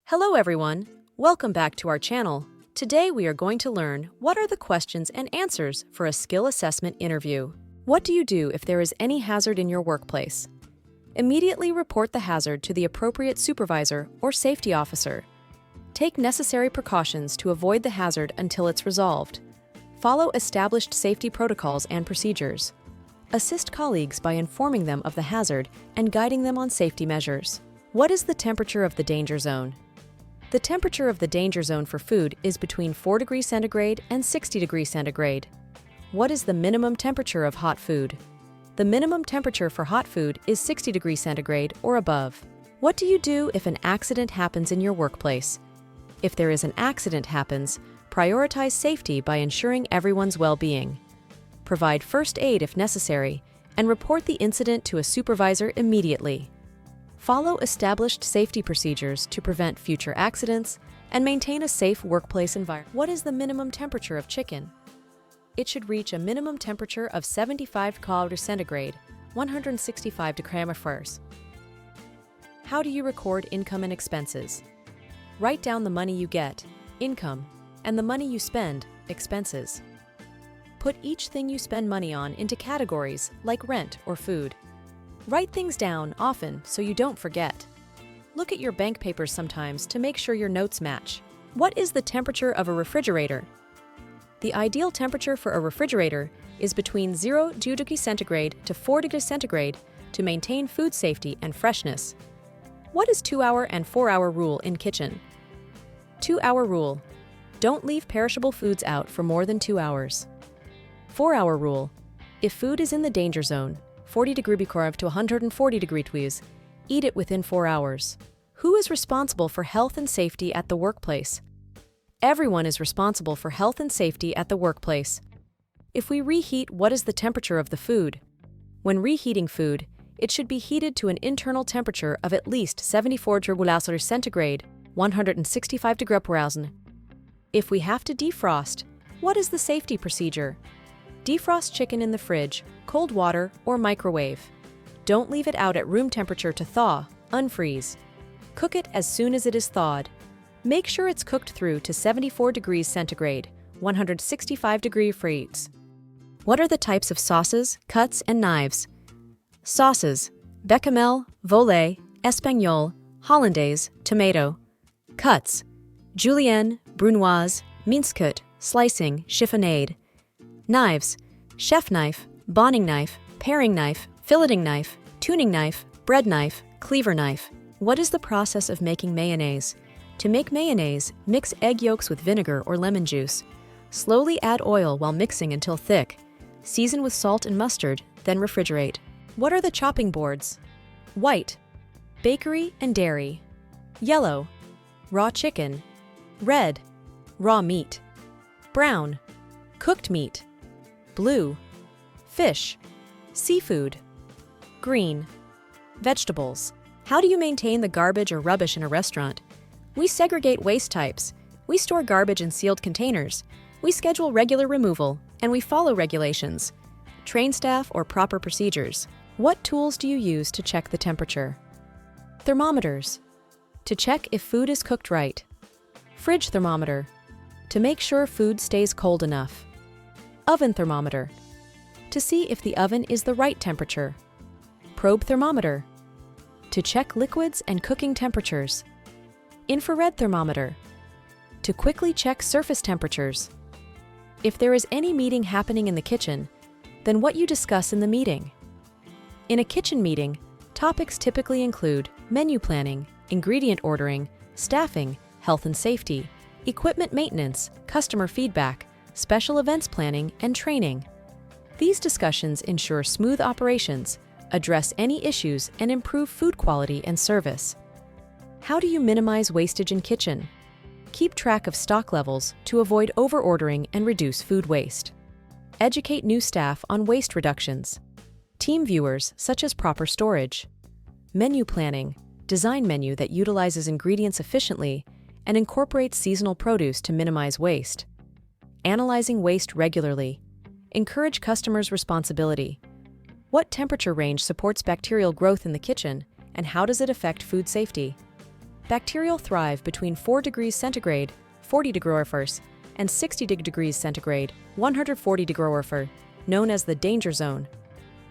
Hello everyone, welcome back to our channel. Today we are going to learn what are the questions and answers for a skill assessment interview. What do you do if there is any hazard in your workplace? Immediately report the hazard to the appropriate supervisor or safety officer. Take necessary precautions to avoid the hazard until it's resolved. Follow established safety protocols and procedures. Assist colleagues by informing them of the hazard and guiding them on safety measures. What is the temperature of the danger zone? The temperature of the danger zone for food is between 4 degrees centigrade and 60 degrees centigrade. What is the minimum temperature of hot food? The minimum temperature for hot food is 60 degrees centigrade or above. What do you do if an accident happens in your workplace? If there is an accident happens, prioritize safety by ensuring everyone's well-being. Provide first aid if necessary, and report the incident to a supervisor immediately. Follow established safety procedures to prevent future accidents and maintain a safe workplace environment. What is the minimum temperature of chicken? It should reach a minimum temperature of 75 degrees centigrade, 165 degrees. How do you record income and expenses? Write down the money you get, income, and the money you spend, expenses. Put each thing you spend money on into categories like rent or food. Write things down often so you don't forget. Look at your bank papers sometimes to make sure your notes match. What is the temperature of a refrigerator? The ideal temperature for a refrigerator is between 0 degrees centigrade to 4 degrees centigrade to maintain food safety and freshness. What is 2-hour and 4-hour rule in kitchen? 2-hour rule. Don't leave perishable foods out for more than 2 hours. 4-hour rule. If food is in the danger zone, 40 degrees to 140 degrees, eat it within 4 hours. Who is responsible for health and safety at the workplace? Everyone is responsible for health and safety at the workplace. If we reheat, what is the temperature of the food? When reheating food, it should be heated to an internal temperature of at least 74 degrees centigrade, 165 degrees. If we have to defrost, what is the safety procedure? Defrost chicken in the fridge, cold water, or microwave. Don't leave it out at room temperature to thaw, unfreeze. Cook it as soon as it is thawed. Make sure it's cooked through to 74 degrees centigrade, 165 degrees Fahrenheit. What are the types of sauces, cuts, and knives? Sauces: bechamel, volaille, espagnole, hollandaise, tomato. Cuts: julienne, brunoise, mincecut, slicing, chiffonade. Knives: chef knife, boning knife, paring knife, filleting knife, tuning knife, bread knife, cleaver knife. What is the process of making mayonnaise? To make mayonnaise, mix egg yolks with vinegar or lemon juice. Slowly add oil while mixing until thick. Season with salt and mustard, then refrigerate. What are the chopping boards? White, bakery and dairy. Yellow, raw chicken. Red, raw meat. Brown, cooked meat. Blue, fish. Seafood. Green, vegetables. How do you maintain the garbage or rubbish in a restaurant? We segregate waste types. We store garbage in sealed containers. We schedule regular removal, and we follow regulations. Train staff or proper procedures. What tools do you use to check the temperature? Thermometers. To check if food is cooked right. Fridge thermometer. To make sure food stays cold enough. Oven thermometer. To see if the oven is the right temperature. Probe thermometer. To check liquids and cooking temperatures. Infrared thermometer. To quickly check surface temperatures. If there is any meeting happening in the kitchen, then what you discuss in the meeting. In a kitchen meeting, topics typically include menu planning, ingredient ordering, staffing, health and safety, equipment maintenance, customer feedback, special events planning, and training. These discussions ensure smooth operations, address any issues, and improve food quality and service. How do you minimize wastage in kitchen? Keep track of stock levels to avoid overordering and reduce food waste. Educate new staff on waste reductions. Team viewers such as proper storage. Menu planning, design menu that utilizes ingredients efficiently and incorporates seasonal produce to minimize waste. Analyzing waste regularly. Encourage customers' responsibility. What temperature range supports bacterial growth in the kitchen, and how does it affect food safety? Bacterial thrive between 4 degrees centigrade, 40 degrees, and 60 degrees centigrade, 140 degrees, known as the danger zone.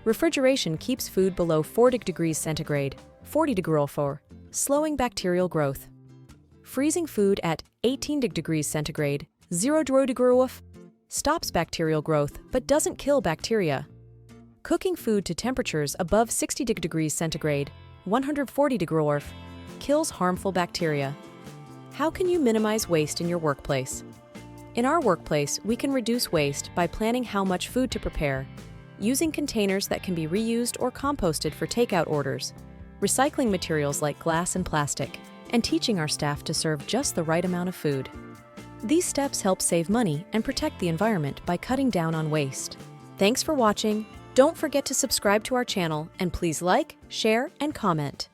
Refrigeration keeps food below 40 degrees centigrade, 40 degrees, slowing bacterial growth. Freezing food at 18 degrees centigrade, 0 degrees, stops bacterial growth but doesn't kill bacteria. Cooking food to temperatures above 60 degrees centigrade, 140 degrees, kills harmful bacteria. How can you minimize waste in your workplace? In our workplace, we can reduce waste by planning how much food to prepare, using containers that can be reused or composted for takeout orders, recycling materials like glass and plastic, and teaching our staff to serve just the right amount of food. These steps help save money and protect the environment by cutting down on waste. Thanks for watching. Don't forget to subscribe to our channel, and please like, share, and comment.